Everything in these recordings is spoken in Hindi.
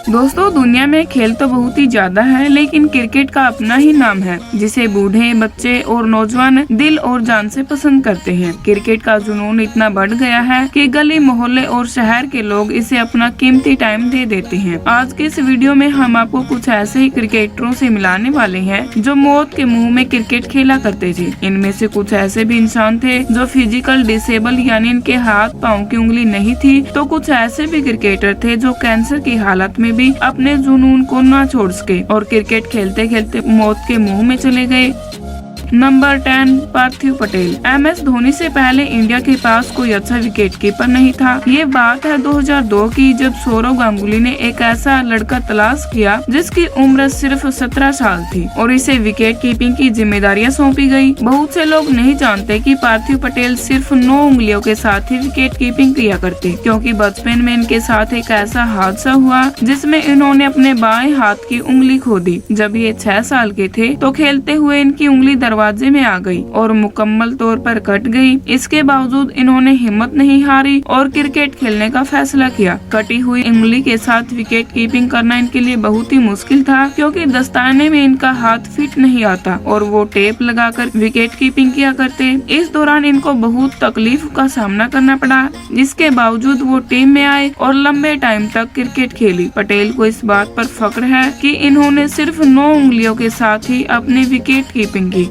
दोस्तों, दुनिया में खेल तो बहुत ही ज्यादा है, लेकिन क्रिकेट का अपना ही नाम है जिसे बूढ़े, बच्चे और नौजवान दिल और जान से पसंद करते हैं। क्रिकेट का जुनून इतना बढ़ गया है कि गली मोहल्ले और शहर के लोग इसे अपना कीमती टाइम दे देते हैं। आज के इस वीडियो में हम आपको कुछ ऐसे ही क्रिकेटरों से मिलाने वाले हैं जो मौत के मुंह में क्रिकेट खेला करते थे। इनमें से कुछ ऐसे भी इंसान थे जो फिजिकल डिसेबल यानी इनके हाथ पाँव की उंगली नहीं थी, तो कुछ ऐसे भी क्रिकेटर थे जो कैंसर की हालत में भी अपने जुनून को ना छोड़ सके और क्रिकेट खेलते खेलते मौत के मुंह में चले गए। नंबर 10, पार्थिव पटेल। MS धोनी से पहले इंडिया के पास कोई अच्छा विकेट कीपर नहीं था। ये बात है 2002 की, जब सौरव गांगुली ने एक ऐसा लड़का तलाश किया जिसकी उम्र सिर्फ 17 साल थी और इसे विकेट कीपिंग की जिम्मेदारियां सौंपी गई। बहुत से लोग नहीं जानते कि पार्थिव पटेल सिर्फ 9 उंगलियों के साथ ही विकेट कीपिंग किया करते, क्योंकि बचपन में इनके साथ एक ऐसा हादसा हुआ जिसमें इन्होंने अपने बाएं हाथ की उंगली खो दी। जब ये 6 साल के थे तो खेलते हुए इनकी उंगली दरवाजे में आ गई और मुकम्मल तौर पर कट गई। इसके बावजूद इन्होंने हिम्मत नहीं हारी और क्रिकेट खेलने का फैसला किया। कटी हुई उंगली के साथ विकेट कीपिंग करना इनके लिए बहुत ही मुश्किल था, क्योंकि दस्ताने में इनका हाथ फिट नहीं आता और वो टेप लगाकर विकेट कीपिंग किया करते। इस दौरान इनको बहुत तकलीफ का सामना करना पड़ा। इसके बावजूद वो टीम में आए और लंबे टाइम तक क्रिकेट खेली। पटेल को इस बात पर फख्र है कि इन्होंने सिर्फ 9 उंगलियों के साथ ही अपनी विकेट कीपिंग की।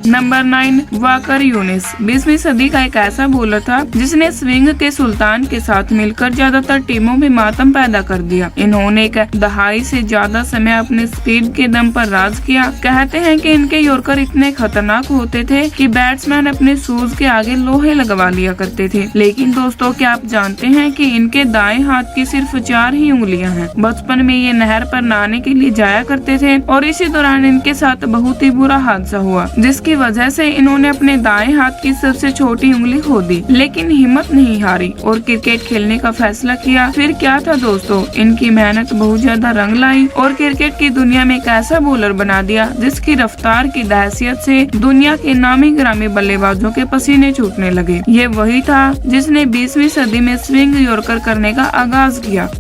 नंबर 9, वाकर यूनिस। 20वीं सदी का एक ऐसा बॉलर था जिसने स्विंग के सुल्तान के साथ मिलकर ज्यादातर टीमों में मातम पैदा कर दिया। इन्होंने एक दहाई से ज्यादा समय अपने स्पीड के दम पर राज किया। कहते हैं कि इनके यॉर्कर इतने खतरनाक होते थे कि बैट्समैन अपने शूज के आगे लोहे लगवा लिया करते थे। लेकिन दोस्तों, क्या आप जानते हैं कि इनके दाएं हाथ की सिर्फ 4 ही उंगलियां हैं। बचपन में ये नहर पर नहाने के लिए जाया करते थे और इसी दौरान इनके साथ बहुत ही बुरा हादसा हुआ, जिसकी वजह से इन्होंने अपने दाएं हाथ की सबसे छोटी उंगली खो दी। लेकिन हिम्मत नहीं हारी और क्रिकेट खेलने का फैसला किया। फिर क्या था दोस्तों, इनकी मेहनत बहुत ज्यादा रंग लाई और क्रिकेट की दुनिया में एक ऐसा बॉलर बना दिया जिसकी रफ्तार की हैसियत से दुनिया के नामी गिरामी बल्लेबाजों के पसीने छूटने लगे। ये वही था जिसने 20वीं सदी में स्विंग यॉर्कर करने का आगाज किया।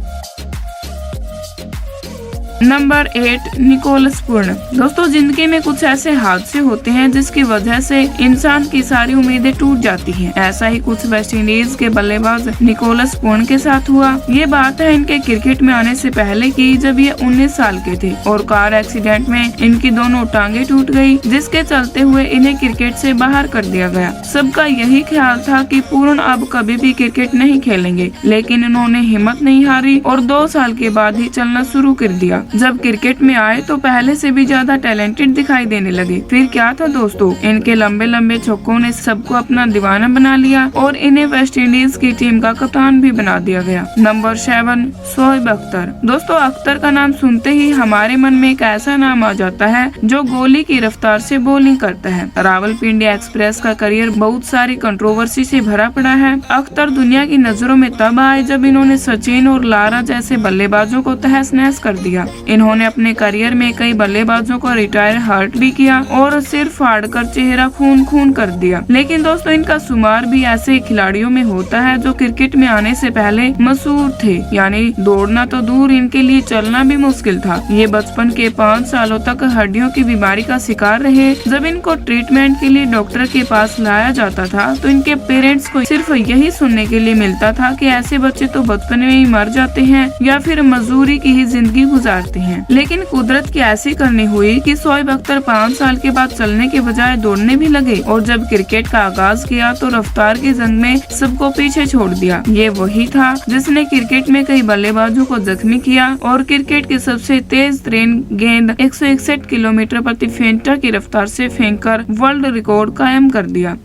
नंबर 8, निकोलस पूर्ण। दोस्तों, जिंदगी में कुछ ऐसे हादसे होते हैं जिसकी वजह से इंसान की सारी उम्मीदें टूट जाती हैं। ऐसा ही कुछ वेस्ट इंडीज के बल्लेबाज निकोलस पूर्ण के साथ हुआ। ये बात है इनके क्रिकेट में आने से पहले की, जब ये 19 साल के थे और कार एक्सीडेंट में इनकी दोनों टांगे टूट गई, जिसके चलते हुए इन्हें क्रिकेट से बाहर कर दिया गया। सबका यही ख्याल था कि पूर्ण अब कभी भी क्रिकेट नहीं खेलेंगे, लेकिन इन्होंने हिम्मत नहीं हारी और 2 साल के बाद ही चलना शुरू कर दिया। जब क्रिकेट में आए तो पहले से भी ज्यादा टैलेंटेड दिखाई देने लगे। फिर क्या था दोस्तों, इनके लंबे लंबे छक्कों ने सबको अपना दीवाना बना लिया और इन्हें वेस्ट इंडीज की टीम का कप्तान भी बना दिया गया। नंबर 7, शोएब अख्तर। दोस्तों, अख्तर का नाम सुनते ही हमारे मन में एक ऐसा नाम आ जाता है जो गोली की रफ्तार से बॉलिंग करता है। रावलपिंडी एक्सप्रेस का करियर बहुत सारी कंट्रोवर्सी से भरा पड़ा है। अख्तर दुनिया की नजरों में तब आए जब इन्होंने सचिन और लारा जैसे बल्लेबाजों को तहस नहस कर दिया। इन्होंने अपने करियर में कई बल्लेबाजों को रिटायर हर्ट भी किया और सिर फाड़कर चेहरा खून खून कर दिया। लेकिन दोस्तों, इनका शुमार भी ऐसे खिलाड़ियों में होता है जो क्रिकेट में आने से पहले मशहूर थे। यानी दौड़ना तो दूर, इनके लिए चलना भी मुश्किल था। ये बचपन के 5 सालों तक हड्डियों की बीमारी का शिकार रहे। जब इनको ट्रीटमेंट के लिए डॉक्टर के पास लाया जाता था तो इनके पेरेंट्स को सिर्फ यही सुनने के लिए मिलता था कि ऐसे बच्चे तो बचपन में ही मर जाते हैं या फिर मजदूरी की ही जिंदगी गुजारते हैं। लेकिन कुदरत की ऐसी करनी हुई कि शोएब अख्तर 5 साल के बाद चलने के बजाय दौड़ने भी लगे और जब क्रिकेट का आगाज किया तो रफ्तार की जंग में सबको पीछे छोड़ दिया। ये वही था जिसने क्रिकेट में कई बल्लेबाजों को जख्मी किया और क्रिकेट की सबसे तेज तरीन गेंद 161 किलोमीटर प्रति घंटा की रफ्तार से फेंककर वर्ल्ड रिकॉर्ड कायम कर दिया।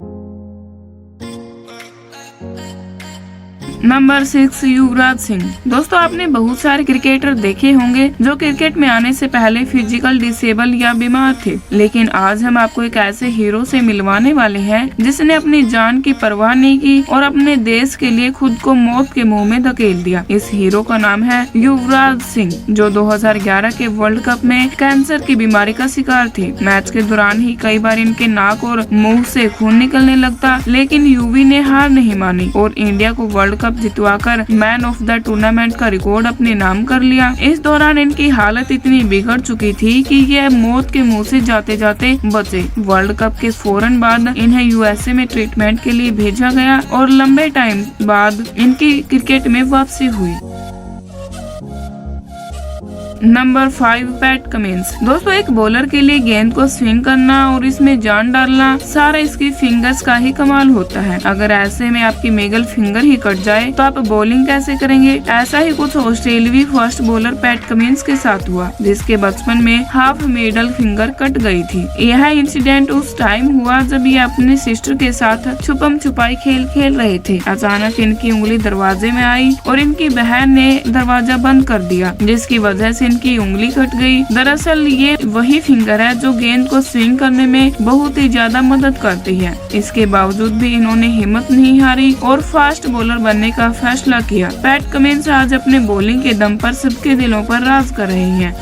नंबर 6 युवराज सिंह। दोस्तों आपने बहुत सारे क्रिकेटर देखे होंगे जो क्रिकेट में आने से पहले फिजिकल डिसेबल या बीमार थे, लेकिन आज हम आपको एक ऐसे हीरो से मिलवाने वाले हैं जिसने अपनी जान की परवाह नहीं की और अपने देश के लिए खुद को मौत के मुंह में धकेल दिया। इस हीरो का नाम है युवराज सिंह, जो 2011 के वर्ल्ड कप में कैंसर की बीमारी का शिकार थे। मैच के दौरान ही कई बार इनके नाक और मुंह से खून निकलने लगता, लेकिन युवी ने हार नहीं मानी और इंडिया को वर्ल्ड कप जितवाकर मैन ऑफ द टूर्नामेंट का रिकॉर्ड अपने नाम कर लिया। इस दौरान इनकी हालत इतनी बिगड़ चुकी थी कि यह मौत के मुंह से जाते जाते बचे। वर्ल्ड कप के फौरन बाद इन्हें यूएसए में ट्रीटमेंट के लिए भेजा गया और लंबे टाइम बाद इनकी क्रिकेट में वापसी हुई। Number 5 PAT Cummins. दोस्तों एक बॉलर के लिए गेंद को स्विंग करना और इसमें जान डालना सारा इसकी फिंगर्स का ही कमाल होता है। अगर ऐसे में आपकी मिडल फिंगर ही कट जाए तो आप बॉलिंग कैसे करेंगे? ऐसा ही कुछ ऑस्ट्रेलियाई फास्ट बॉलर पैट कमिंस के साथ हुआ, जिसके बचपन में हाफ मिडल फिंगर कट गई थी। यह इंसिडेंट उस टाइम हुआ जब ये अपने सिस्टर के साथ छुपम छुपाई खेल रहे थे। अचानक इनकी उंगली दरवाजे में आई और इनकी बहन ने दरवाजा बंद कर दिया, जिसकी वजह से इनकी उंगली कट गई। दरअसल ये वही फिंगर है जो गेंद को स्विंग करने में बहुत ही ज्यादा मदद करती है। इसके बावजूद भी इन्होंने हिम्मत नहीं हारी और फास्ट बॉलर बनने का फैसला किया। पैट कमिंस आज अपने बॉलिंग के दम पर सबके दिलों पर राज कर रहे हैं।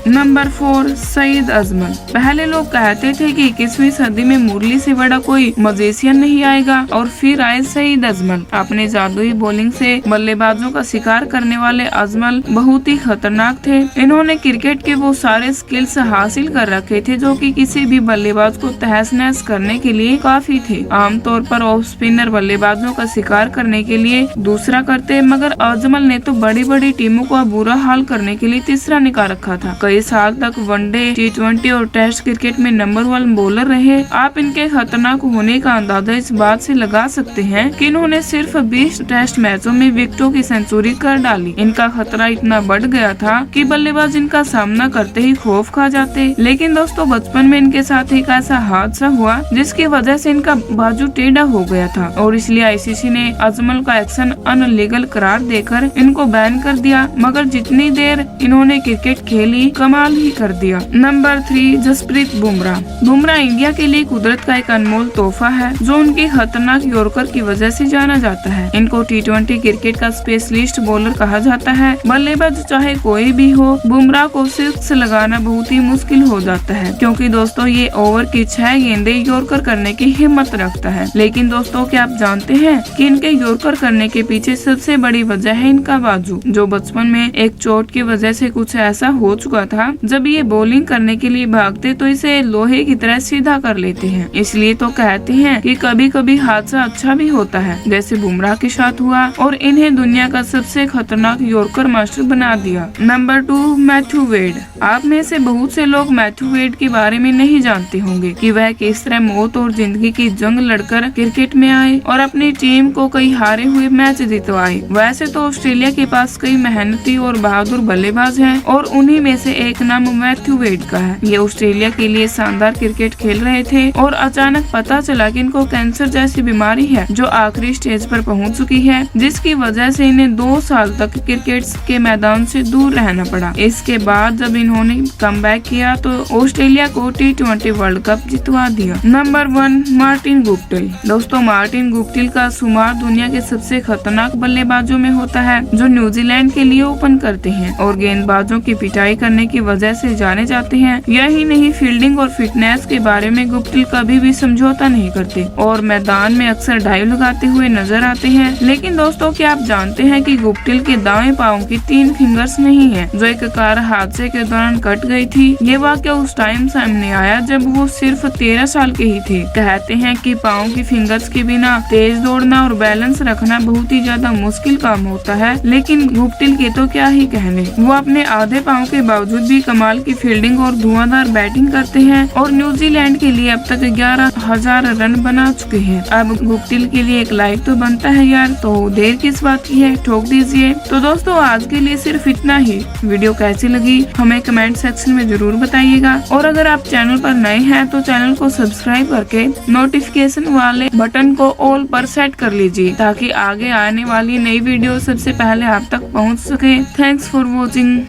नंबर 4 सईद अजमल। पहले लोग कहते थे कि 21वीं सदी में मुरली से बड़ा कोई मजिशियन नहीं आएगा, और फिर आए सईद अजमल। अपने जादुई बॉलिंग से बल्लेबाजों का शिकार करने वाले अजमल बहुत ही खतरनाक थे। इन्होंने क्रिकेट के वो सारे स्किल्स हासिल कर रखे थे जो कि किसी भी बल्लेबाज को तहस नहस करने के लिए काफी थे। आमतौर पर ऑफ स्पिनर बल्लेबाजों का शिकार करने के लिए दूसरा करते, मगर अजमल ने तो बड़ी बड़ी टीमों का बुरा हाल करने के लिए तीसरा निकाल रखा था। कई साल तक वनडे, टी20 और टेस्ट क्रिकेट में नंबर 1 बॉलर रहे। आप इनके खतरनाक होने का अंदाजा इस बात से लगा सकते हैं कि इन्होंने सिर्फ 20 टेस्ट मैचों में विकेटों की सेंचुरी कर डाली। इनका खतरा इतना बढ़ गया था कि बल्लेबाज इनका सामना करते ही खौफ खा जाते। लेकिन दोस्तों बचपन में इनके साथ एक ऐसा हादसा हुआ जिसकी वजह से इनका बाजू टेढ़ा हो गया था, और इसलिए आईसीसी ने अजमल का एक्शन अनलीगल करार देकर इनको बैन कर दिया। मगर जितनी देर इन्होंने क्रिकेट खेली कमाल ही कर दिया। नंबर 3 जसप्रीत बुमराह। बुमराह इंडिया के लिए कुदरत का एक अनमोल तोहफा है जो उनकी खतरनाक यॉर्कर की वजह से जाना जाता है। इनको टी20 क्रिकेट का स्पेशलिस्ट बॉलर कहा जाता है। बल्लेबाज चाहे कोई भी हो, बुमराह को सिक्स लगाना बहुत ही मुश्किल हो जाता है, क्योंकि दोस्तों ये ओवर की 6 गेंदे यॉर्कर करने की हिम्मत रखता है। लेकिन दोस्तों क्या आप जानते हैं कि इनके यॉर्कर करने के पीछे सबसे बड़ी वजह है इनका बाजू, जो बचपन में एक चोट की वजह से कुछ ऐसा हो चुका था। जब ये बॉलिंग करने के लिए भागते तो इसे लोहे की तरह सीधा कर लेते हैं। इसलिए तो कहते हैं कि कभी कभी हादसा अच्छा भी होता है, जैसे बुमराह के साथ हुआ और इन्हें दुनिया का सबसे खतरनाक यॉर्कर मास्टर बना दिया। Number 2 Matthew Wade. आप में से बहुत से लोग मैथ्यू वेड के बारे में नहीं जानते होंगे कि वह किस तरह मौत और जिंदगी की जंग लड़कर क्रिकेट में आए और अपनी टीम को कई हारे हुए मैच जितवाए। वैसे तो ऑस्ट्रेलिया के पास कई मेहनती और बहादुर बल्लेबाज हैं और उन्हीं में से एक नाम मैथ्यू वेड का है। ये ऑस्ट्रेलिया के लिए शानदार क्रिकेट खेल रहे थे और अचानक पता चला कि इनको कैंसर जैसी बीमारी है जो आखिरी स्टेज पर पहुंच चुकी है, जिसकी वजह से इन्हें 2 साल तक क्रिकेट के मैदान से दूर रहना पड़ा। इसके बाद जब इन्होंने कमबैक किया तो ऑस्ट्रेलिया को टी20 वर्ल्ड कप जितवा दिया। Number 1 Martin Guptill. दोस्तों मार्टिन गुप्टिल का शुमार दुनिया के सबसे खतरनाक बल्लेबाजों में होता है जो न्यूजीलैंड के लिए ओपन करते हैं और गेंदबाजों की पिटाई करने की वजह से जाने जाते हैं। यही नहीं, फील्डिंग और फिटनेस के बारे में गुप्टिल कभी भी समझौता नहीं करते और मैदान में अक्सर डाइव लगाते हुए नजर आते हैं। लेकिन दोस्तों क्या आप जानते हैं कि गुप्टिल के दाएं पांव की 3 फिंगर्स नहीं है, जो एक कार हादसे के दौरान कट गई थी। ये वाकया उस टाइम सामने आया जब वो सिर्फ 13 साल के ही थे। कहते हैं कि पांव की फिंगर्स के बिना तेज दौड़ना और बैलेंस रखना बहुत ही ज्यादा मुश्किल काम होता है, लेकिन गुप्टिल के तो क्या ही कहने, वो अपने आधे पांव के बावजूद भी कमाल की फील्डिंग और धुआंधार बैटिंग करते हैं और न्यूजीलैंड के लिए अब तक 11,000 रन बना चुके हैं। अब गुप्टिल के लिए एक लाइक तो बनता है यार, तो देर किस बात की है, ठोक दीजिए। तो दोस्तों आज के लिए सिर्फ इतना ही। वीडियो कैसी लगी हमें कमेंट सेक्शन में जरूर बताइएगा और अगर आप चैनल पर नए हैं तो चैनल को सब्सक्राइब करके नोटिफिकेशन वाले बटन को ऑल पर सेट कर लीजिए ताकि आगे आने वाली नई वीडियो सबसे पहले आप तक पहुंच सके। Thanks for watching.